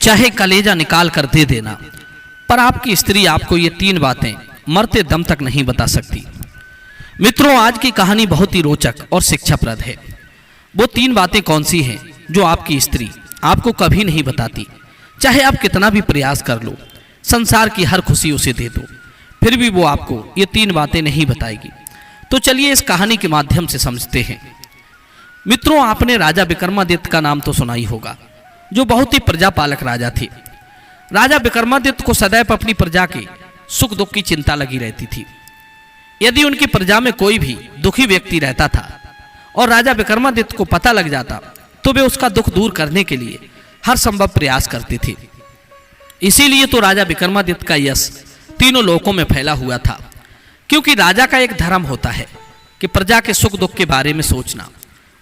चाहे कलेजा निकाल कर दे देना, पर आपकी स्त्री आपको ये 3 बातें मरते दम तक नहीं बता सकती। मित्रों, आज की कहानी बहुत ही रोचक और शिक्षाप्रद है। वो 3 बातें कौन सी हैं जो आपकी स्त्री आपको कभी नहीं बताती। चाहे आप कितना भी प्रयास कर लो, संसार की हर खुशी उसे दे दो, फिर भी वो आपको ये 3 बातें नहीं बताएगी। तो चलिए इस कहानी के माध्यम से समझते हैं। मित्रों, आपने राजा विक्रमादित्य का नाम तो सुना ही होगा, जो बहुत ही प्रजापालक राजा थे। राजा विक्रमादित्य को सदैव अपनी प्रजा के सुख दुख की चिंता लगी रहती थी। यदि उनकी प्रजा में कोई भी दुखी व्यक्ति रहता था और राजा विक्रमादित्य को पता लग जाता, तो वे उसका दुख दूर करने के लिए हर संभव प्रयास करते थे। इसीलिए तो राजा विक्रमादित्य का यश तीनों लोकों में फैला हुआ था, क्योंकि राजा का एक धर्म होता है कि प्रजा के सुख दुख के बारे में सोचना,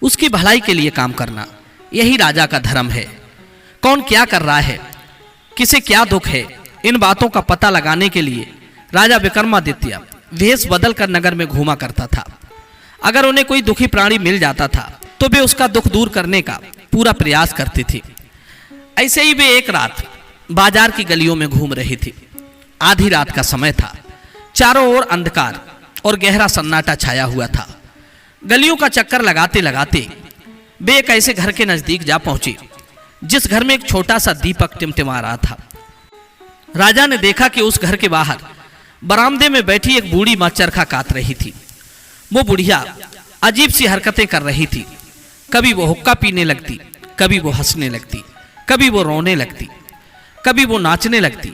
उसकी भलाई के लिए काम करना। यही राजा का धर्म है। कौन क्या कर रहा है, किसे क्या दुख है, इन बातों का पता लगाने के लिए राजा विक्रमादित्य वेश बदल कर नगर में घूमा करता था। अगर उन्हें कोई दुखी प्राणी मिल जाता था तो वे उसका दुख दूर करने का पूरा प्रयास करते थे। ऐसे ही वे एक रात बाजार की गलियों में घूम रहे थे। आधी रात का समय था। चारों ओर अंधकार और गहरा सन्नाटा छाया हुआ था। गलियों का चक्कर लगाते लगाते वे एक ऐसे घर के नजदीक जा पहुंचे जिस घर में एक छोटा सा दीपक टिमटिमा रहा था। राजा ने देखा कि उस घर के बाहर बरामदे में बैठी एक बूढ़ी मां चरखा काट रही थी। वो बुढ़िया अजीब सी हरकतें कर रही थी। कभी वो हुक्का पीने लगती, कभी वो हंसने लगती, कभी वो रोने लगती, कभी वो नाचने लगती।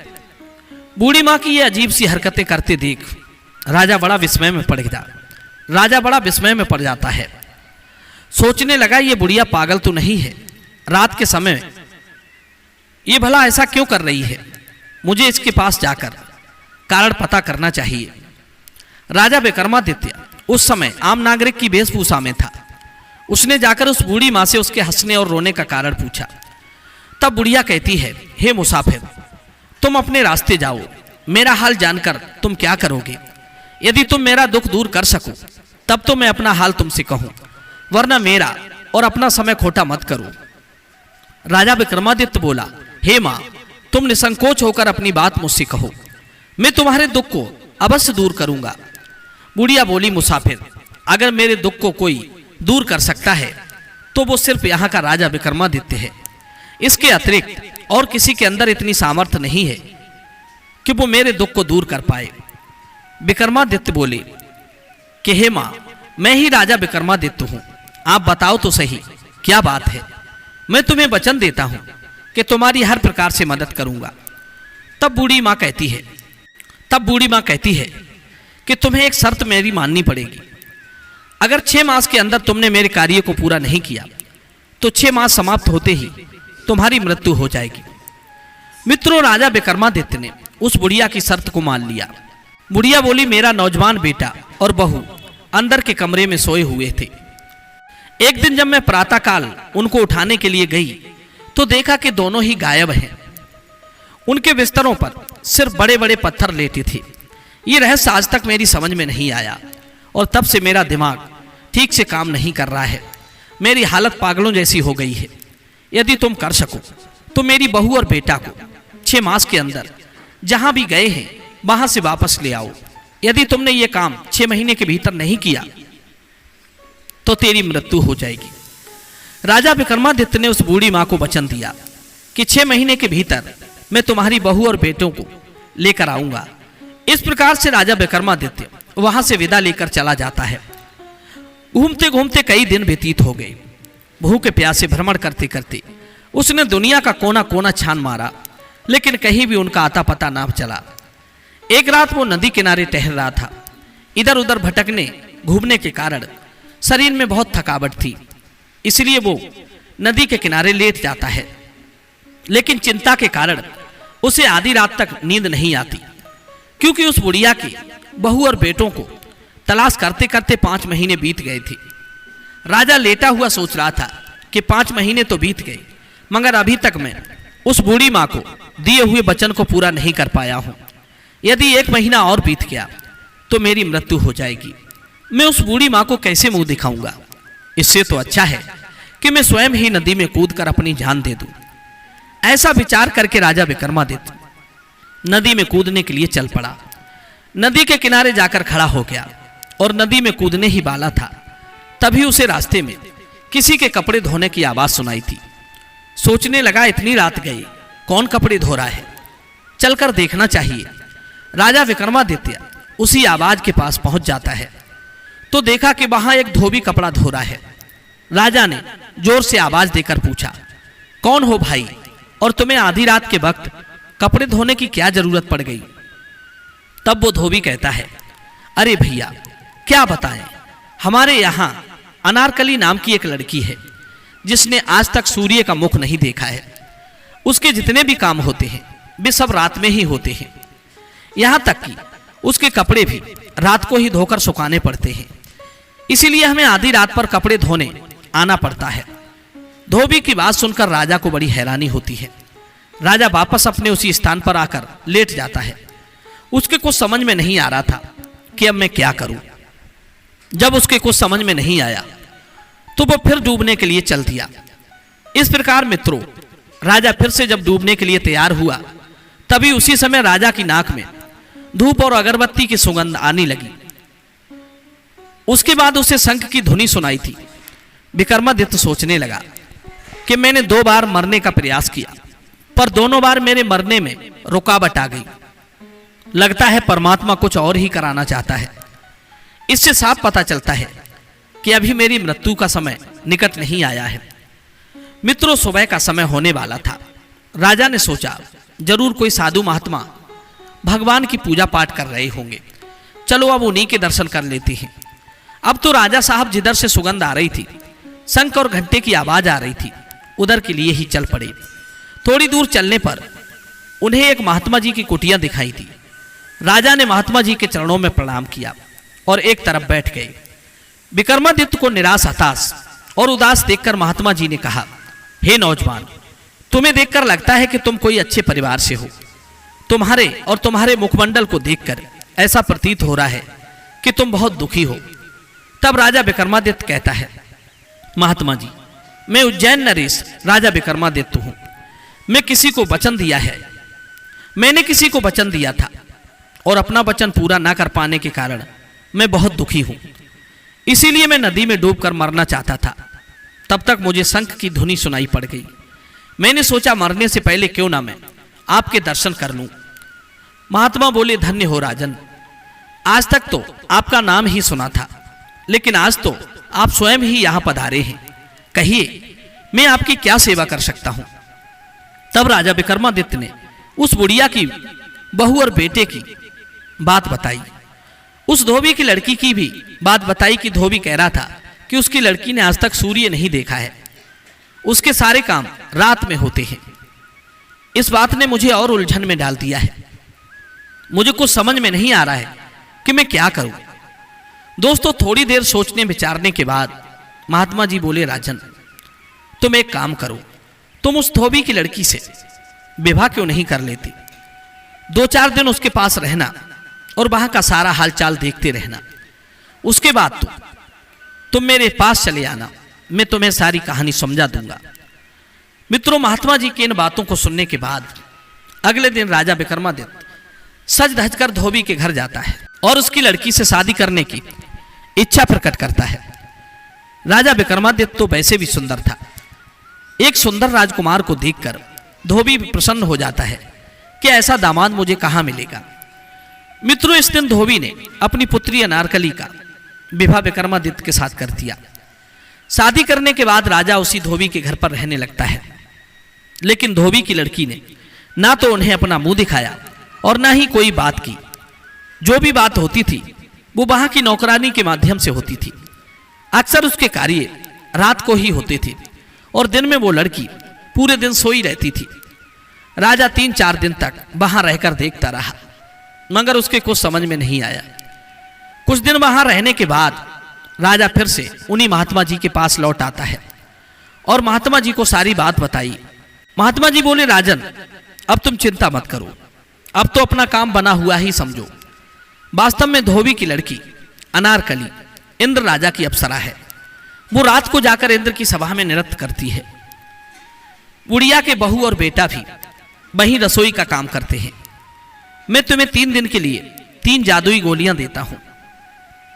बूढ़ी मां की ये अजीब सी हरकतें करते देख राजा बड़ा विस्मय में पड़ जाता है। सोचने लगा, ये बुढ़िया पागल तो नहीं है। रात के समय ये भला ऐसा क्यों कर रही है? मुझे इसके पास जाकर कारण पता करना चाहिए। राजा विक्रमादित्य उस समय आम नागरिक की वेशभूषा में था। उसने जाकर उस बूढ़ी मां से उसके हंसने और रोने का कारण पूछा। तब बुढ़िया कहती है, हे मुसाफिर, तुम अपने रास्ते जाओ। मेरा हाल जानकर तुम क्या करोगे? यदि तुम मेरा दुख दूर कर सको तब तो मैं अपना हाल तुमसे कहूं, वरना मेरा और अपना समय खोटा मत करो। राजा विक्रमादित्य बोला, हे मां, तुम निसंकोच होकर अपनी बात मुझसे कहो, मैं तुम्हारे दुख को अवश्य दूर करूंगा। बुढ़िया बोली, मुसाफिर, अगर मेरे दुख को कोई दूर कर सकता है तो वो सिर्फ यहाँ का राजा विक्रमादित्य है। इसके अतिरिक्त और किसी के अंदर इतनी सामर्थ्य नहीं है कि वो मेरे दुख को दूर कर पाए। विक्रमादित्य बोले कि हे मां, मैं ही राजा विक्रमादित्य हूं। आप बताओ तो सही, क्या बात है? मैं तुम्हें वचन देता हूं कि तुम्हारी हर प्रकार से मदद करूंगा। तब बूढ़ी मां कहती है कि तुम्हें एक शर्त मेरी माननी पड़ेगी। अगर 6 मास के अंदर तुमने मेरे कार्य को पूरा नहीं किया तो 6 मास समाप्त होते ही तुम्हारी मृत्यु हो जाएगी। मित्रों, राजा विक्रमादित्य ने उस बुढ़िया की शर्त को मान लिया। बुढ़िया बोली, मेरा नौजवान बेटा और बहू अंदर के कमरे में सोए हुए थे। एक दिन जब मैं प्रातःकाल उनको उठाने के लिए गई तो देखा कि दोनों ही गायब हैं। उनके बिस्तरों पर सिर्फ बड़े बड़े पत्थर लेटे थे। ये रहस्य आज तक मेरी समझ में नहीं आया और तब से मेरा दिमाग ठीक से काम नहीं कर रहा है। मेरी हालत पागलों जैसी हो गई है। यदि तुम कर सको तो मेरी बहू और बेटा को 6 मास के अंदर जहां भी गए हैं वहां से वापस ले आओ। यदि तुमने ये काम 6 महीने के भीतर नहीं किया तो तेरी मृत्यु हो जाएगी। राजा विक्रमादित्य ने उस बूढ़ी मां को वचन दिया कि 6 महीने के भीतर मैं तुम्हारी बहू और बेटों को लेकर आऊंगा। इस प्रकार से राजा विक्रमादित्य वहां से विदा लेकर चला जाता है। घूमते घूमते कई दिन व्यतीत हो गए। भूखे प्यासे भ्रमण करते करते उसने दुनिया का कोना कोना छान मारा, लेकिन कहीं भी उनका आता पता ना चला। एक रात वो नदी किनारे टहल रहा था। इधर उधर भटकने घूमने के कारण शरीर में बहुत थकावट थी, इसलिए वो नदी के किनारे लेट जाता है। लेकिन चिंता के कारण उसे आधी रात तक नींद नहीं आती, क्योंकि उस बुढ़िया के बहू और बेटों को तलाश करते करते 5 महीने बीत गए थे। राजा लेटा हुआ सोच रहा था कि 5 महीने तो बीत गए, मगर अभी तक मैं उस बूढ़ी मां को दिए हुए वचन को पूरा नहीं कर पाया हूं। यदि 1 महीना और बीत गया तो मेरी मृत्यु हो जाएगी। मैं उस बूढ़ी मां को कैसे मुंह दिखाऊंगा? इससे तो अच्छा है कि मैं स्वयं ही नदी में कूदकर अपनी जान दे दूं। ऐसा विचार करके राजा विक्रमादित्य नदी में कूदने के लिए चल पड़ा। नदी के किनारे जाकर खड़ा हो गया और नदी में कूदने ही वाला था, तभी उसे रास्ते में किसी के कपड़े धोने की आवाज सुनाई थी। सोचने लगा इतनी रात गई, कौन कपड़े धो रहा है, चलकर देखना चाहिए। राजा विक्रमादित्य उसी आवाज के पास पहुंच जाता है तो देखा कि वहां एक धोबी कपड़ा धो रहा है। राजा ने जोर से आवाज देकर पूछा, कौन हो भाई, और तुम्हें आधी रात के वक्त कपड़े धोने की क्या जरूरत पड़ गई? तब वो धोबी कहता है, अरे भैया क्या बताएं, हमारे यहाँ अनारकली नाम की एक लड़की है जिसने आज तक सूर्य का मुख नहीं देखा है। उसके जितने भी काम होते हैं वे सब रात में ही होते हैं, यहाँ तक कि उसके कपड़े भी रात को ही धोकर सुखाने पड़ते हैं। इसीलिए हमें आधी रात पर कपड़े धोने आना पड़ता है। धोबी की बात सुनकर राजा को बड़ी हैरानी होती है। राजा वापस अपने उसी स्थान पर आकर लेट जाता है। उसके कुछ समझ में नहीं आ रहा था कि अब मैं क्या करूं। जब उसके कुछ समझ में नहीं आया तो वो फिर डूबने के लिए चल दिया। इस प्रकार मित्रों, राजा फिर से जब डूबने के लिए तैयार हुआ तभी उसी समय राजा की नाक में धूप और अगरबत्ती की सुगंध आने लगी। उसके बाद उसे शंख की धुनी सुनाई थी। विक्रमादित्य सोचने लगा कि मैंने 2 बार मरने का प्रयास किया, पर दोनों बार मेरे मरने में रुकावट आ गई। लगता है परमात्मा कुछ और ही कराना चाहता है। इससे साफ पता चलता है कि अभी मेरी मृत्यु का समय निकट नहीं आया है। मित्रों, सुबह का समय होने वाला था। राजा ने सोचा जरूर कोई साधु महात्मा भगवान की पूजा पाठ कर रहे होंगे, चलो अब उन्हीं के दर्शन कर लेते हैं। अब तो राजा साहब जिधर से सुगंध आ रही थी, शंख और घंटे की आवाज आ रही थी, उधर के लिए ही चल पड़े। थोड़ी दूर चलने पर उन्हें एक महात्मा जी की कुटिया दिखाई दी। राजा ने महात्मा जी के चरणों में प्रणाम किया और एक तरफ बैठ गए। विक्रमादित्य को निराश, हताश और उदास देखकर महात्मा जी ने कहा, हे नौजवान, तुम्हें देखकर लगता है कि तुम कोई अच्छे परिवार से हो। तुम्हारे और तुम्हारे मुखमंडल को देखकर ऐसा प्रतीत हो रहा है कि तुम बहुत दुखी हो। तब राजा विक्रमादित्य कहता है, महात्मा जी, मैं उज्जैन नरेश राजा विक्रमादित्य हूं। मैं किसी को वचन दिया है, मैंने किसी को वचन दिया था और अपना वचन पूरा ना कर पाने के कारण मैं बहुत दुखी हूं। इसीलिए मैं नदी में डूबकर मरना चाहता था। तब तक मुझे शंख की धुनी सुनाई पड़ गई। मैंने सोचा मरने से पहले क्यों ना मैं आपके दर्शन कर लूं। महात्मा बोले, धन्य हो राजन, आज तक तो आपका नाम ही सुना था, लेकिन आज तो आप स्वयं ही यहां पधारे हैं। कहिए मैं आपकी क्या सेवा कर सकता हूं। तब राजा विक्रमादित्य ने उस बुढ़िया की बहू और बेटे की बात बताई। उस धोबी की लड़की की भी बात बताई कि धोबी कह रहा था कि उसकी लड़की ने आज तक सूर्य नहीं देखा है, उसके सारे काम रात में होते हैं। इस बात ने मुझे और उलझन में डाल दिया है। मुझे कुछ समझ में नहीं आ रहा है कि मैं क्या करूं। दोस्तों, थोड़ी देर सोचने विचारने के बाद महात्मा जी बोले, राजन, तुम एक काम करो, तुम उस धोबी की लड़की से विवाह क्यों नहीं कर लेती। 2-4 दिन उसके पास रहना और वहां का सारा हालचाल देखते रहना। उसके बाद तो तुम मेरे पास चले आना, मैं तुम्हें सारी कहानी समझा दूंगा। मित्रों, महात्मा जी की इन बातों को सुनने के बाद अगले दिन राजा विक्रमादित्य सज धज कर धोबी के घर जाता है और उसकी लड़की से शादी करने की इच्छा प्रकट करता है। राजा विक्रमादित्य तो वैसे भी सुंदर था। एक सुंदर राजकुमार को देखकर धोबी प्रसन्न हो जाता है कि ऐसा दामाद मुझे कहां मिलेगा। मित्रों, इस दिन धोबी ने अपनी पुत्री अनारकली का विवाह विक्रमादित्य के साथ कर दिया। शादी करने के बाद राजा उसी धोबी के घर पर रहने लगता है, लेकिन धोबी की लड़की ने ना तो उन्हें अपना मुंह दिखाया और ना ही कोई बात की। जो भी बात होती थी वो वहां की नौकरानी के माध्यम से होती थी। अक्सर उसके कार्य रात को ही होते थे और दिन में वो लड़की पूरे दिन सोई रहती थी। राजा 3-4 दिन तक वहां रहकर देखता रहा, मगर उसके कुछ समझ में नहीं आया। कुछ दिन वहां रहने के बाद राजा फिर से उन्हीं महात्मा जी के पास लौट आता है और महात्मा जी को सारी बात बताई। महात्मा जी बोले, राजन, अब तुम चिंता मत करो, अब तो अपना काम बना हुआ ही समझो। वास्तव में धोबी की लड़की अनारकली इंद्र राजा की अप्सरा है। वो रात को जाकर इंद्र की सभा में नृत्य करती है। बुढ़िया के बहू और बेटा भी वहीं रसोई का काम करते हैं। मैं तुम्हें 3 दिन के लिए 3 जादुई गोलियां देता हूं।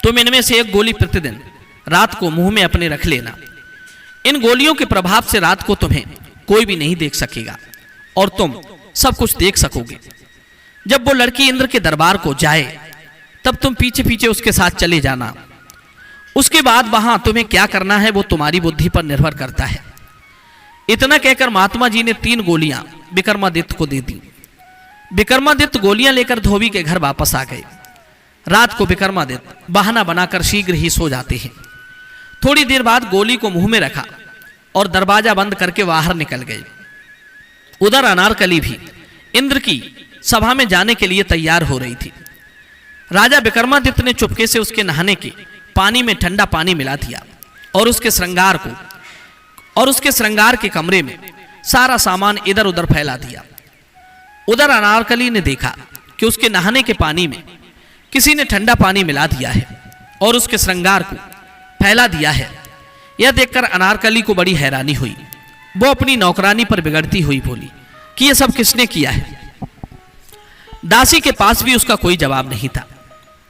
तुम इनमें से एक गोली प्रतिदिन रात को मुंह में अपने रख लेना। इन गोलियों के प्रभाव से रात को तुम्हें कोई भी नहीं देख सकेगा और तुम सब कुछ देख सकोगे। जब वो लड़की इंद्र के दरबार को जाए तब तुम पीछे पीछे उसके साथ चले जाना। उसके बाद वहां तुम्हें क्या करना है वो तुम्हारी बुद्धि पर निर्भर करता है। इतना कहकर महात्मा जी ने 3 गोलियां विक्रमादित्य को दे दी। विक्रमादित्य गोलियां लेकर धोबी के घर वापस आ गए। रात को विक्रमादित्य बहाना बनाकर शीघ्र ही सो जाते हैं। थोड़ी देर बाद गोली को मुंह में रखा और दरवाजा बंद करके बाहर निकल गए। उधर अनारकली भी इंद्र की सभा में जाने के लिए तैयार हो रही थी। राजा विक्रमादित्य ने चुपके से उसके नहाने के पानी में ठंडा पानी मिला दिया और उसके श्रृंगार के कमरे में सारा सामान इधर उधर फैला दिया। उधर अनारकली ने देखा कि उसके नहाने के पानी में किसी ने ठंडा पानी मिला दिया है और उसके श्रृंगार को फैला दिया है। यह देखकर अनारकली को बड़ी हैरानी हुई। वो अपनी नौकरानी पर बिगड़ती हुई बोली कि यह सब किसने किया है। दासी के पास भी उसका कोई जवाब नहीं था,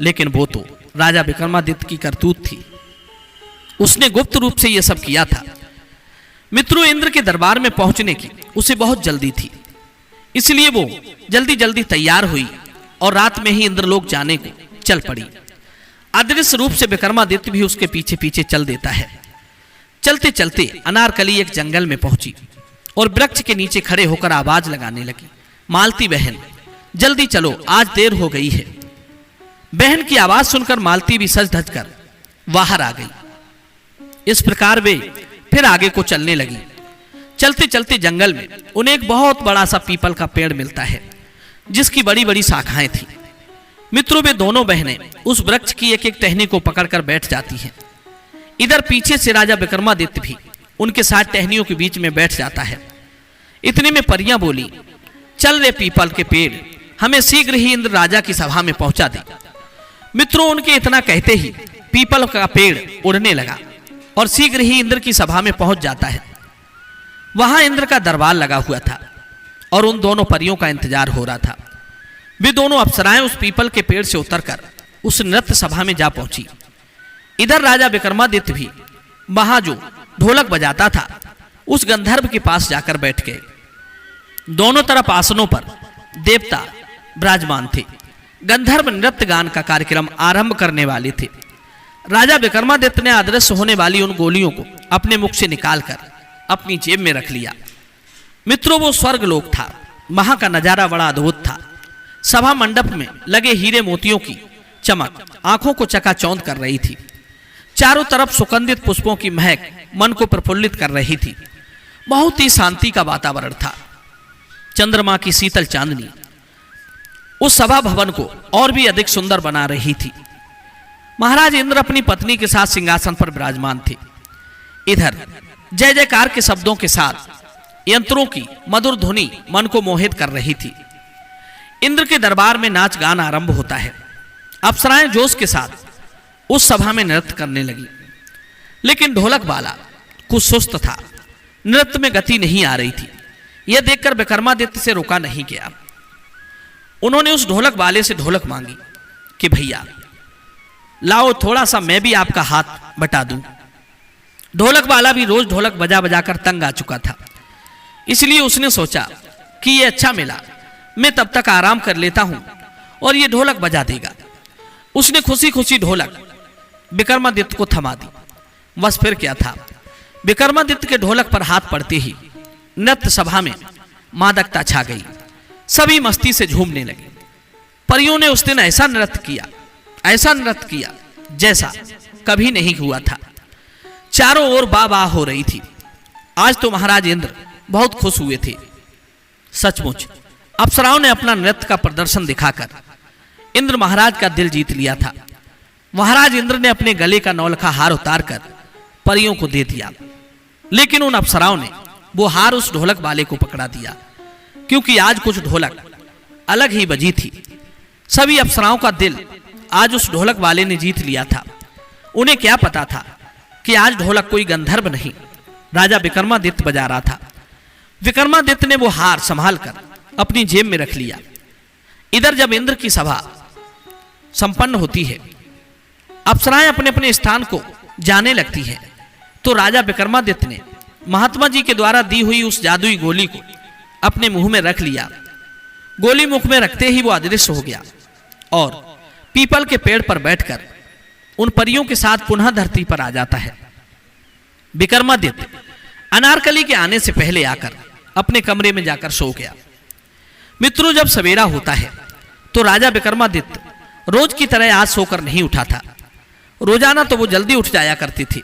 लेकिन वो तो राजा विक्रमादित्य की करतूत थी। उसने गुप्त रूप से यह सब किया था। मित्रों, इंद्र के दरबार में पहुंचने की उसे बहुत जल्दी थी, इसलिए वो जल्दी जल्दी तैयार हुई और रात में ही इंद्रलोक जाने को चल पड़ी। अदृश्य रूप से विक्रमादित्य भी उसके पीछे पीछे चल देता है। चलते चलते अनारकली एक जंगल में पहुंची और वृक्ष के नीचे खड़े होकर आवाज लगाने लगी, मालती बहन जल्दी चलो, आज देर हो गई है। बहन की आवाज सुनकर मालती भी सज धज कर बाहर आ गई। इस प्रकार वे फिर आगे को चलने लगी। चलते चलते जंगल में उन्हें एक बहुत बड़ा सा पीपल का पेड़ मिलता है जिसकी बड़ी बड़ी शाखाएं थी। मित्रों, वे दोनों बहनें उस वृक्ष की एक एक टहनी को पकड़कर बैठ जाती हैं। इधर पीछे से राजा विक्रमादित्य भी उनके साथ टहनियों के बीच में बैठ जाता है। इतने में परियां बोली, चल रे पीपल के पेड़, हमें शीघ्र ही इंद्र राजा की सभा में पहुंचा दे। मित्रों, उनके इतना कहते ही पीपल का पेड़ उड़ने लगा और शीघ्र ही इंद्र की सभा में पहुंच जाता है। वहां इंद्र का दरबार लगा हुआ था और उन दोनों परियों का इंतजार हो रहा था। वे दोनों अप्सराएं उस पीपल के पेड़ से उतरकर उस नृत्य सभा में जा पहुंची। इधर राजा विक्रमादित्य भी वहां जो ढोलक बजाता था उस गंधर्व के पास जाकर बैठ गए। दोनों तरफ आसनों पर देवता विराजमान थे। गंधर्व नृत्य गान का कार्यक्रम आरंभ करने वाले थे। राजा विक्रमादित्य ने अदृश्य होने वाली उन गोलियों को अपने मुख से निकालकर अपनी जेब में रख लिया। मित्रों, वो स्वर्ग लोक था। वहां का नजारा बड़ा अद्भुत था। सभा मंडप में लगे हीरे मोतियों की चमक आंखों को चकाचौंध कर रही थी। चारों तरफ सुगंधित पुष्पों की महक मन को प्रफुल्लित कर रही थी। बहुत ही शांति का वातावरण था। चंद्रमा की शीतल चांदनी उस सभा भवन को और भी अधिक सुंदर बना रही थी। महाराज इंद्र अपनी पत्नी के साथ सिंहासन पर विराजमान थे। इधर जय जयकार के शब्दों के साथ यंत्रों की मधुर ध्वनि मन को मोहित कर रही थी। इंद्र के दरबार में नाच गान आरंभ होता है। अप्सराएं जोश के साथ उस सभा में नृत्य करने लगी, लेकिन ढोलक वाला कुछ सुस्त था। नृत्य में गति नहीं आ रही थी। यह देखकर विक्रमादित्य से रोका नहीं गया। उन्होंने उस ढोलक वाले से ढोलक मांगी कि भैया लाओ, थोड़ा सा मैं भी आपका हाथ बटा दूं। ढोलक वाला भी रोज ढोलक बजा बजा कर तंग आ चुका था, इसलिए उसने सोचा कि यह अच्छा मिला, मैं तब तक आराम कर लेता हूं और यह ढोलक बजा देगा। उसने खुशी खुशी ढोलक विक्रमादित्य को थमा दी। बस फिर क्या था, विक्रमादित्य के ढोलक पर हाथ पड़ते ही नृत्य सभा में मादकता छा गई। सभी मस्ती से झूमने लगे। परियों ने उस दिन ऐसा नृत्य किया जैसा कभी नहीं हुआ था। चारों ओर वाह वाह हो रही थी। आज तो महाराज इंद्र बहुत खुश हुए थे। सचमुच अप्सराओं ने अपना नृत्य का प्रदर्शन दिखाकर इंद्र महाराज का दिल जीत लिया था। महाराज इंद्र ने अपने गले का नौलखा हार उतारकर परियों को दे दिया, लेकिन उन अप्सराओं ने वो हार उस ढोलक वाले को पकड़ा दिया, क्योंकि आज कुछ ढोलक अलग ही बजी थी। सभी अप्सराओं का दिल आज उस ढोलक वाले ने जीत लिया था। उन्हें क्या पता था कि आज ढोलक कोई गंधर्व नहीं, राजा विक्रमादित्य बजा रहा था। विक्रमादित्य ने वो हार संभाल कर अपनी जेब में रख लिया। इधर जब इंद्र की सभा संपन्न होती है, अप्सराएं अपने अपने स्थान को जाने लगती हैं, तो राजा विक्रमादित्य ने महात्मा जी के द्वारा दी हुई उस जादुई गोली को अपने मुंह में रख लिया। गोली मुख में रखते ही वो अदृश्य हो गया और पीपल के पेड़ पर बैठकर उन परियों के साथ पुनः धरती पर आ जाता है। विक्रमादित्य अनारकली के आने से पहले आकर अपने कमरे में जाकर सो गया। मित्रों, जब सवेरा होता है तो राजा विक्रमादित्य रोज की तरह आज सोकर नहीं उठा था। रोजाना तो वो जल्दी उठ जाया करती थी,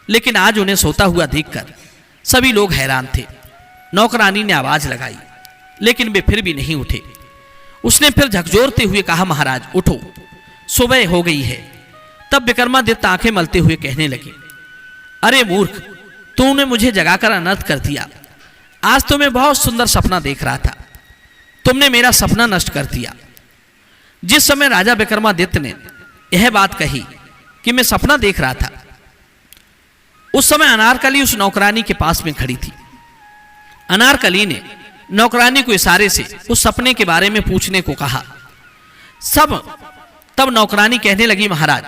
लेकिन आज उन्हें सोता हुआ देखकर सभी लोग हैरान थे। नौकरानी ने आवाज लगाई, लेकिन वे फिर भी नहीं उठे। उसने फिर झकझोरते हुए कहा, महाराज उठो, सुबह हो गई है। तब विक्रमादित्य आंखें मलते हुए कहने लगे, अरे मूर्ख, तूने मुझे जगाकर अनर्थ कर दिया। आज तो मैं बहुत सुंदर सपना देख रहा था, तुमने मेरा सपना नष्ट कर दिया। जिस समय राजा विक्रमादित्य ने यह बात कही कि मैं सपना देख रहा था, उस समय अनारकली उस नौकरानी के पास में खड़ी थी। अनारकली ने नौकरानी को इशारे से उस सपने के बारे में पूछने को कहा। तब नौकरानी कहने लगी, महाराज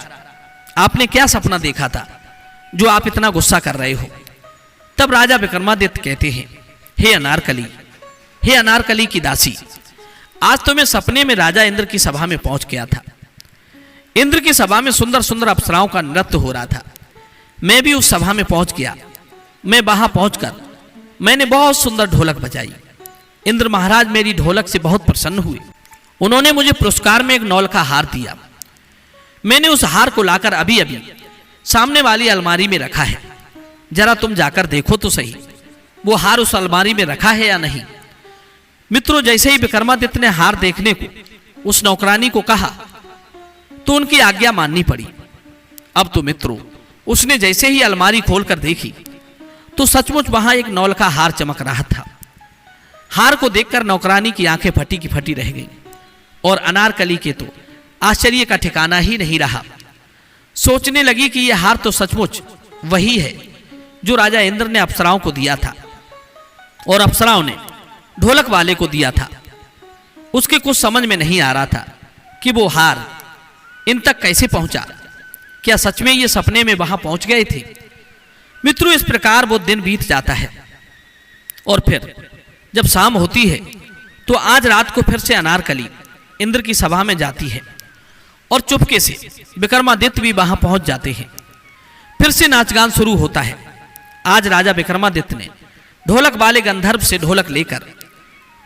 आपने क्या सपना देखा था जो आप इतना गुस्सा कर रहे हो? तब राजा विक्रमादित्य कहते हैं, हे अनारकली की दासी, आज तो मैं सपने में राजा इंद्र की सभा में पहुंच गया था। इंद्र की सभा में सुंदर सुंदर अप्सराओं का नृत्य हो रहा था। मैं भी उस सभा में पहुंच गया। मैं वहां पहुंचकर मैंने बहुत सुंदर ढोलक बजाई। इंद्र महाराज मेरी ढोलक से बहुत प्रसन्न हुए। उन्होंने मुझे पुरस्कार में एक नौल का हार दिया। मैंने उस हार को लाकर अभी अभी सामने वाली अलमारी में रखा है। जरा तुम जाकर देखो तो सही, वो हार उस अलमारी में रखा है या नहीं। मित्रों, जैसे ही विक्रमादित्य ने हार देखने को उस नौकरानी को कहा तो उनकी आज्ञा माननी पड़ी। अब तो मित्रों, उसने जैसे ही अलमारी खोलकर देखी तो सचमुच वहां एक नौल का हार चमक रहा था। हार को देखकर नौकरानी की आंखें फटी की फटी रह गईं और अनारकली के तो आश्चर्य का ठिकाना ही नहीं रहा। सोचने लगी कि यह हार तो सचमुच वही है जो राजा इंद्र ने अप्सराओं को दिया था और अप्सराओं ने ढोलक वाले को दिया था। उसके कुछ समझ में नहीं आ रहा था कि वो हार इन तक कैसे पहुंचा। क्या सच में ये सपने में वहां पहुंच गए थे? मित्रों, इस प्रकार वो दिन बीत जाता है और फिर जब शाम होती है तो आज रात को फिर से अनारकली इंद्र की सभा में जाती है और चुपके से विक्रमादित्य भी वहां पहुंच जाते हैं। फिर से नाचगान शुरू होता है। आज राजा विक्रमादित्य ने ढोलक वाले गंधर्व से ढोलक लेकर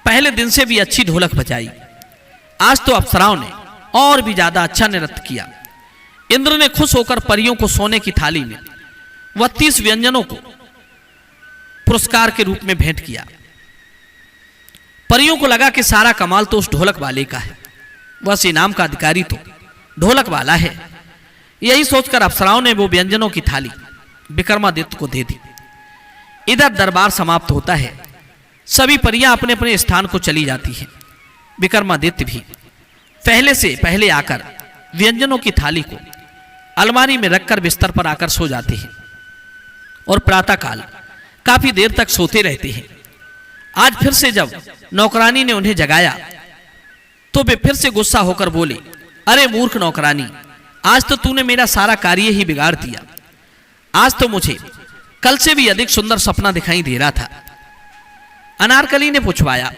पहले दिन से भी अच्छी ढोलक बजाई। आज तो अप्सराओं ने और भी ज्यादा अच्छा नृत्य किया। इंद्र ने खुश होकर परियों को सोने की थाली में 32 व्यंजनों को पुरस्कार के रूप में भेंट किया। परियों को लगा कि सारा कमाल तो उस ढोलक वाले का है, बस इनाम का अधिकारी तो ढोलक वाला है। यही सोचकर अप्सराओं ने वो व्यंजनों की थाली विक्रमादित्य को दे दी। इधर दरबार समाप्त होता है। सभी परियां अपने अपने स्थान को चली जाती हैं। विक्रमादित्य भी पहले से पहले आकर व्यंजनों की थाली को अलमारी में रखकर बिस्तर पर आकर सो जाते हैं और प्रातःकाल काफी देर तक सोते रहते हैं। आज फिर से जब नौकरानी ने उन्हें जगाया तो वे फिर से गुस्सा होकर बोले, अरे मूर्ख नौकरानी, आज तो तूने मेरा सारा कार्य ही बिगाड़ दिया। आज तो मुझे कल से भी अधिक सुंदर सपना दिखाई दे रहा था। अनारकली ने पूछवाया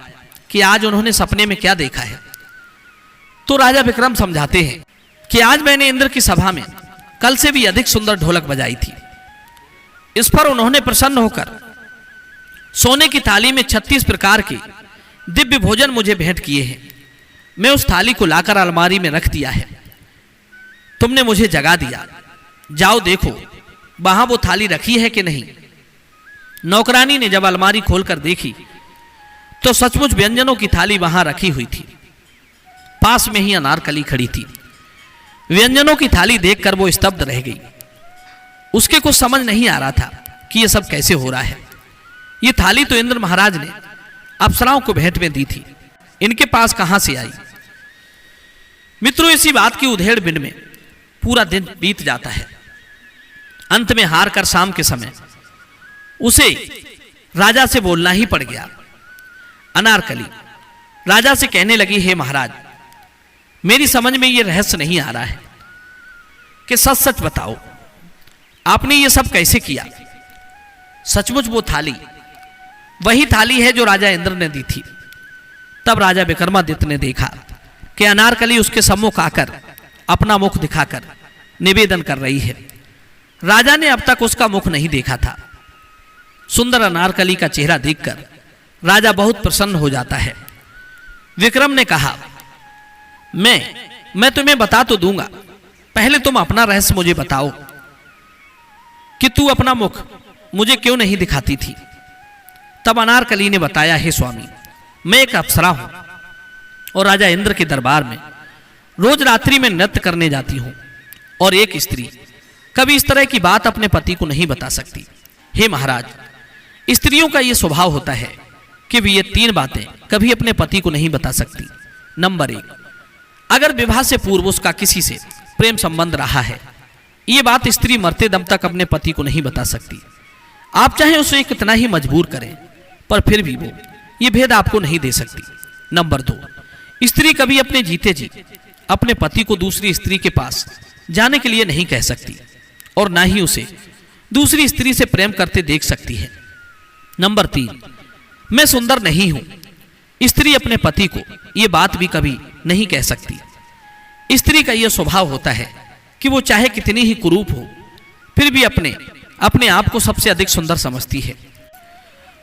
कि आज उन्होंने सपने में क्या देखा है। तो राजा विक्रम समझाते हैं कि आज मैंने इंद्र की सभा में कल से भी अधिक सुंदर ढोलक बजाई थी। इस पर उन्होंने प्रसन्न होकर सोने की थाली में 36 प्रकार के दिव्य भोजन मुझे भेंट किए हैं। मैं उस थाली को लाकर अलमारी में रख दिया है। तुमने मुझे जगा दिया, जाओ देखो वहां वो थाली रखी है कि नहीं। नौकरानी ने जब अलमारी खोलकर देखी तो सचमुच व्यंजनों की थाली वहां रखी हुई थी। पास में ही अनारकली खड़ी थी। व्यंजनों की थाली देखकर वो स्तब्ध रह गई। उसके कुछ समझ नहीं आ रहा था कि ये सब कैसे हो रहा है। ये थाली तो इंद्र महाराज ने अप्सराओं को भेंट में दी थी, इनके पास कहां से आई। मित्रों, इसी बात की उधेड़ बिन में पूरा दिन बीत जाता है। अंत में हार कर शाम के समय उसे राजा से बोलना ही पड़ गया। अनारकली राजा से कहने लगी, हे महाराज, मेरी समझ में ये रहस्य नहीं आ रहा है कि सच सच बताओ, आपने ये सब कैसे किया? सचमुच वो थाली वही थाली है जो राजा इंद्र ने दी थी। तब राजा विक्रमादित्य ने देखा कि अनारकली उसके सम्मुख आकर अपना मुख दिखाकर निवेदन कर रही है। राजा ने अब तक उसका मुख नहीं देखा था। सुंदर अनारकली का चेहरा देखकर राजा बहुत प्रसन्न हो जाता है। विक्रम ने कहा, मैं तुम्हें बता तो दूंगा, पहले तुम अपना रहस्य मुझे बताओ कि तू अपना मुख मुझे क्यों नहीं दिखाती थी। तब अनारकली ने बताया, हे स्वामी, मैं एक अप्सरा हूं और राजा इंद्र के दरबार में रोज रात्रि में नृत्य करने जाती हूं, और एक स्त्री कभी इस तरह की बात अपने पति को नहीं बता सकती। हे महाराज, स्त्रियों का यह स्वभाव होता है कि वे ये 3 बातें कभी अपने पति को नहीं बता सकती। नंबर 1, अगर विवाह से पूर्व उसका किसी से प्रेम संबंध रहा है, ये बात स्त्री मरते दम तक अपने पति को नहीं बता सकती। आप चाहे उसे कितना ही मजबूर करें, पर फिर भी वो ये भेद आपको नहीं दे सकती। नंबर 2, स्त्री कभी अपने जीते जी अपने पति को दूसरी स्त्री के पास जाने के लिए नहीं कह सकती, और ना ही उसे दूसरी स्त्री से प्रेम करते देख सकती है। नंबर 3, मैं सुंदर नहीं हूं, स्त्री अपने पति को यह बात भी कभी नहीं कह सकती। स्त्री का यह स्वभाव होता है कि वो चाहे कितनी ही कुरूप हो, फिर भी अपने आप को सबसे अधिक सुंदर समझती है।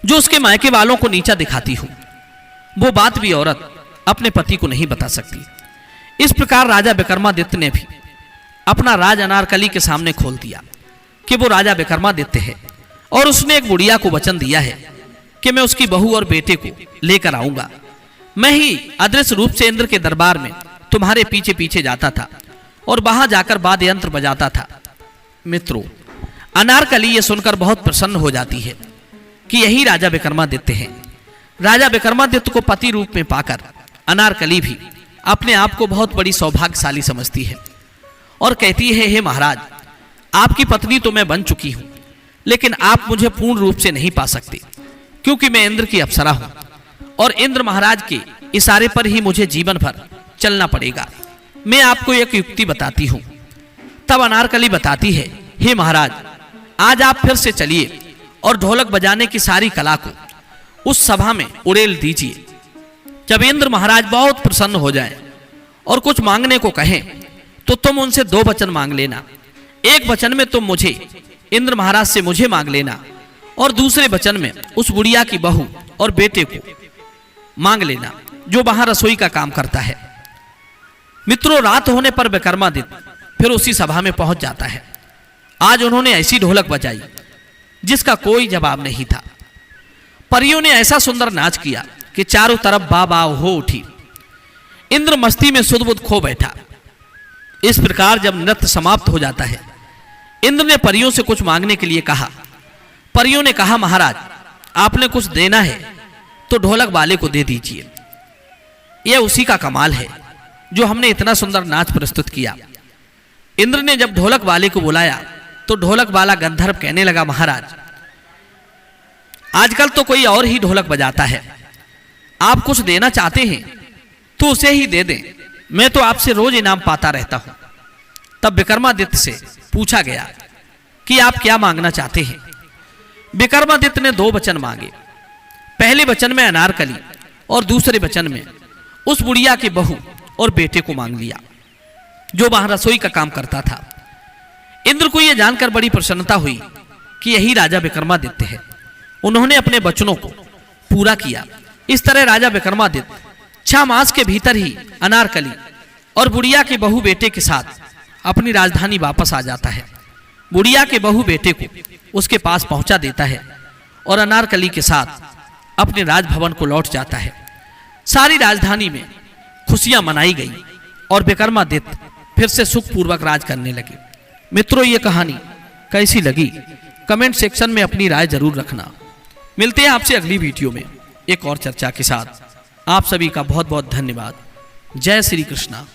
जो उसके मायके वालों को नीचा दिखाती हो, वो बात भी औरत अपने पति को नहीं बता सकती। इस प्रकार राजा विक्रमादित्य ने भी अपना राज अनारकली के सामने खोल दिया कि वो राजा विक्रमादित्य है, और उसने एक बुढ़िया को वचन दिया है कि मैं उसकी बहू और बेटे को लेकर आऊंगा। मैं ही अदृश्य रूप से इंद्र के दरबार में तुम्हारे पीछे पीछे जाता था और वहां जाकर वाद्य यंत्र बजाता था। मित्रों, अनारकली ये सुनकर बहुत प्रसन्न हो जाती है कि यही राजा विक्रमादित्य हैं। राजा विक्रमादित्य को पति रूप में पाकर अनारकली भी अपने आप को बहुत बड़ी सौभाग्यशाली समझती है और कहती है, हे महाराज, आपकी पत्नी तो मैं बन चुकी हूं, लेकिन आप मुझे पूर्ण रूप से नहीं पा सकते, क्योंकि मैं इंद्र की अप्सरा हूं और इंद्र महाराज के इशारे पर ही मुझे जीवन भर चलना पड़ेगा। मैं आपको एक युक्ति बताती हूं। तब अनारकली बताती है, हे महाराज, आज आप फिर से चलिए और ढोलक बजाने की सारी कला को उस सभा में उड़ेल दीजिए। जब इंद्र महाराज बहुत प्रसन्न हो जाएं और कुछ मांगने को कहें, तो तुम उनसे 2 वचन मांग लेना। एक वचन में तुम मुझे, इंद्र महाराज से मुझे मांग लेना, और दूसरे वचन में उस बुढ़िया की बहू और बेटे को मांग लेना जो वहां रसोई का काम करता है। मित्रों, रात होने पर विक्रमादित्य फिर उसी सभा में पहुंच जाता है। आज उन्होंने ऐसी ढोलक बजाई जिसका कोई जवाब नहीं था। परियों ने ऐसा सुंदर नाच किया कि चारों तरफ बा हो उठी। इंद्र मस्ती में सुध-बुध खो बैठा। इस प्रकार जब नृत्य समाप्त हो जाता है, इंद्र ने परियों से कुछ मांगने के लिए कहा। परियों ने कहा, महाराज, आपने कुछ देना है तो ढोलक वाले को दे दीजिए। यह उसी का कमाल है जो हमने इतना सुंदर नाच प्रस्तुत किया। इंद्र ने जब ढोलक वाले को बुलाया तो ढोलक वाला गंधर्व कहने लगा, महाराज, आजकल तो कोई और ही ढोलक बजाता है, आप कुछ देना चाहते हैं तो उसे ही दे दें, मैं तो आपसे रोज इनाम पाता रहता हूं। तब विक्रमादित्य से पूछा गया कि आप क्या मांगना चाहते हैं। विक्रमादित्य ने 2 वचन मांगे। पहले वचन में अनारकली और दूसरे वचन में उस बुढ़िया की बहू और बेटे को मांग लिया जो वहां रसोई का काम करता था। इंद्र को यह जानकर बड़ी प्रसन्नता हुई कि यही राजा विक्रमादित्य है। उन्होंने अपने वचनों को पूरा किया। इस तरह राजा विक्रमादित्य 6 मास के भीतर ही अनारकली और बुढ़िया के बहू बेटे के साथ अपनी राजधानी वापस आ जाता है। बुढ़िया के बहू बेटे को उसके पास पहुंचा देता है और अनारकली के साथ अपने राजभवन को लौट जाता है। सारी राजधानी में खुशियां मनाई गई और विक्रमादित्य फिर से सुखपूर्वक राज करने लगे। मित्रों, ये कहानी कैसी लगी कमेंट सेक्शन में अपनी राय जरूर रखना। मिलते हैं आपसे अगली वीडियो में एक और चर्चा के साथ। आप सभी का बहुत बहुत धन्यवाद। जय श्री कृष्णा।